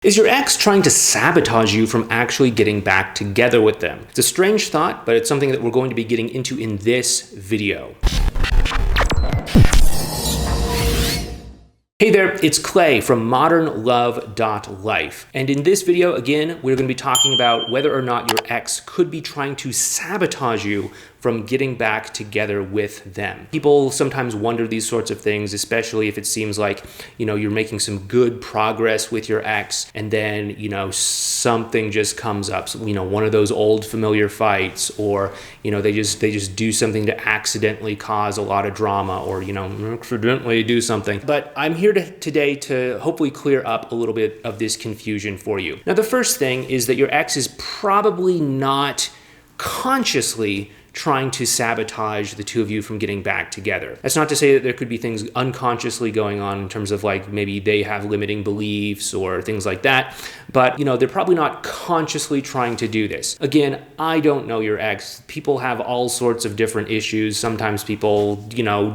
Is your ex trying to sabotage you from actually getting back together with them? It's a strange thought, but it's something that we're going to be getting into in this video. Hey there, it's Clay from modernlove.life. And in this video, again, we're going to be talking about whether or not your ex could be trying to sabotage you from getting back together with them. People sometimes wonder these sorts of things, especially if it seems like, you're making some good progress with your ex and then, something just comes up. So, one of those old familiar fights, or, they just do something to accidentally cause a lot of drama, or, accidentally do something. But I'm here today to hopefully clear up a little bit of this confusion for you. Now, the first thing is that your ex is probably not consciously trying to sabotage the two of you from getting back together. That's not to say that there could be things unconsciously going on in terms of like maybe they have limiting beliefs or things like that, but they're probably not consciously trying to do this. Again, I don't know your ex. People have all sorts of different issues. Sometimes people,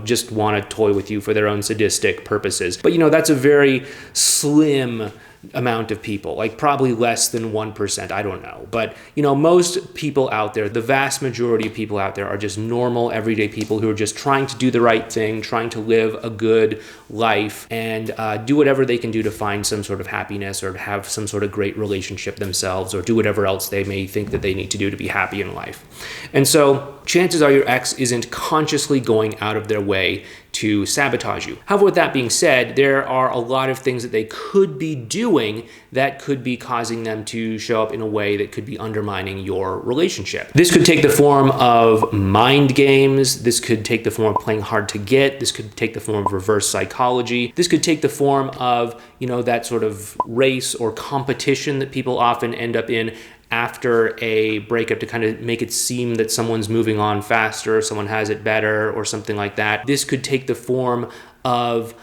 just want to toy with you for their own sadistic purposes. But that's a very slim amount of people, like probably less than 1%, I don't know. But most people out there, the vast majority of people out there are just normal, everyday people who are just trying to do the right thing, trying to live a good life and do whatever they can do to find some sort of happiness or have some sort of great relationship themselves, or do whatever else they may think that they need to do to be happy in life. And so chances are your ex isn't consciously going out of their way to sabotage you. However, with that being said, there are a lot of things that they could be doing that could be causing them to show up in a way that could be undermining your relationship. This could take the form of mind games. This could take the form of playing hard to get. This could take the form of reverse psychology. This could take the form of, that sort of race or competition that people often end up in after a breakup to kind of make it seem that someone's moving on faster, someone has it better, or something like that. This could take the form of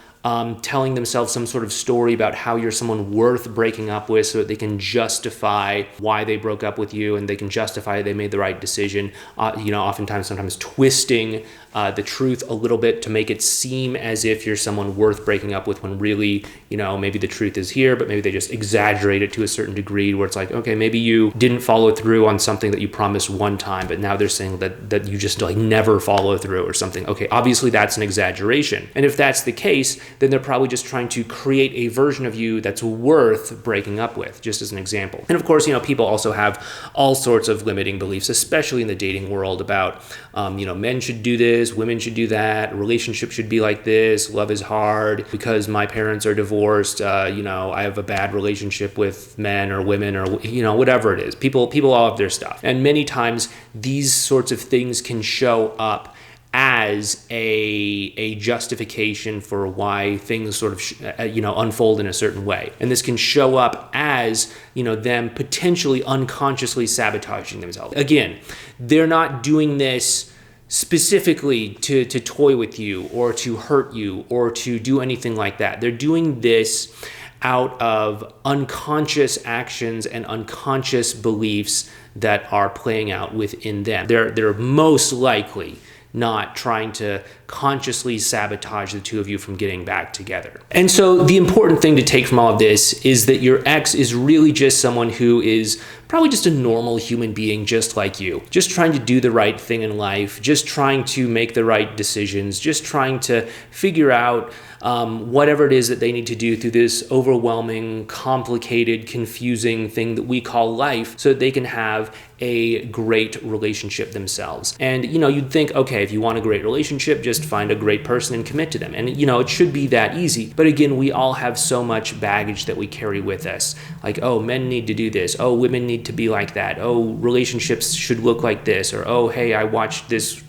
telling themselves some sort of story about how you're someone worth breaking up with so that they can justify why they broke up with you and they can justify they made the right decision. Sometimes twisting the truth a little bit to make it seem as if you're someone worth breaking up with when really, maybe the truth is here, but maybe they just exaggerate it to a certain degree where it's like, okay, maybe you didn't follow through on something that you promised one time, but now they're saying that you just like never follow through or something. Okay, obviously that's an exaggeration. And if that's the case, then they're probably just trying to create a version of you that's worth breaking up with, just as an example. And of course, people also have all sorts of limiting beliefs, especially in the dating world about, men should do this, women should do that, a relationship should be like this, love is hard, because my parents are divorced, I have a bad relationship with men or women or, whatever it is. People all have their stuff. And many times these sorts of things can show up as a justification for why things sort of unfold in a certain way. And this can show up as them potentially unconsciously sabotaging themselves. Again, they're not doing this specifically to toy with you or to hurt you or to do anything like that. They're doing this out of unconscious actions and unconscious beliefs that are playing out within them. They're most likely not trying to consciously sabotage the two of you from getting back together. And so the important thing to take from all of this is that your ex is really just someone who is probably just a normal human being just like you, just trying to do the right thing in life, just trying to make the right decisions, just trying to figure out whatever it is that they need to do through this overwhelming, complicated, confusing thing that we call life so that they can have a great relationship themselves. And, you'd think, okay, if you want a great relationship, just find a great person and commit to them. And, it should be that easy. But again, we all have so much baggage that we carry with us. Like, oh, men need to do this. Oh, women need to be like that. Oh, relationships should look like this. Or, oh, hey, I watched this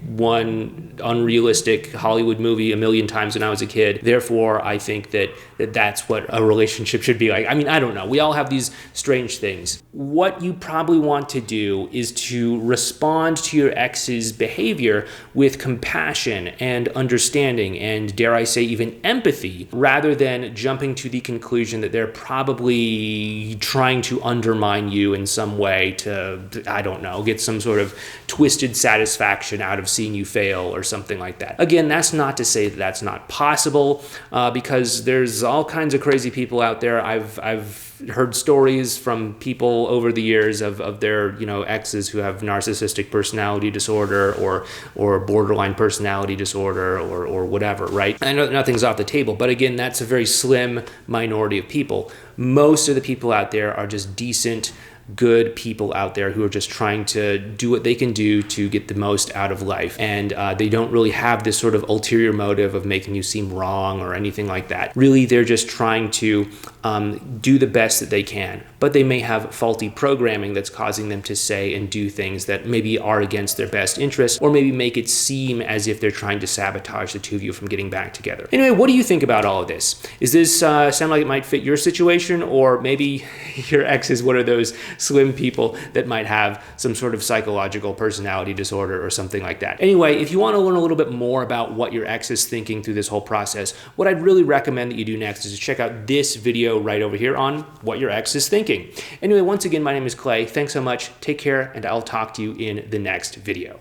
one unrealistic Hollywood movie a million times when I was a kid. Therefore, I think that's what a relationship should be like. I mean, I don't know. We all have these strange things. What you probably want to do is to respond to your ex's behavior with compassion and understanding and, dare I say, even empathy, rather than jumping to the conclusion that they're probably trying to undermine you in some way to, I don't know, get some sort of twisted satisfaction out of seeing you fail or something like that. Again, that's not to say that that's not possible, because there's all kinds of crazy people out there. I've heard stories from people over the years of their exes who have narcissistic personality disorder or borderline personality disorder or whatever, right? I know nothing's off the table, but again, that's a very slim minority of people. Most of the people out there are just decent, good people out there who are just trying to do what they can do to get the most out of life. And they don't really have this sort of ulterior motive of making you seem wrong or anything like that. Really, they're just trying to do the best that they can. But they may have faulty programming that's causing them to say and do things that maybe are against their best interests, or maybe make it seem as if they're trying to sabotage the two of you from getting back together. Anyway, what do you think about all of this? Is this sound like it might fit your situation, or maybe your ex is one of those slim people that might have some sort of psychological personality disorder or something like that? Anyway, if you want to learn a little bit more about what your ex is thinking through this whole process, what I'd really recommend that you do next is to check out this video right over here on what your ex is thinking. Anyway, once again, my name is Clay. Thanks so much. Take care, and I'll talk to you in the next video.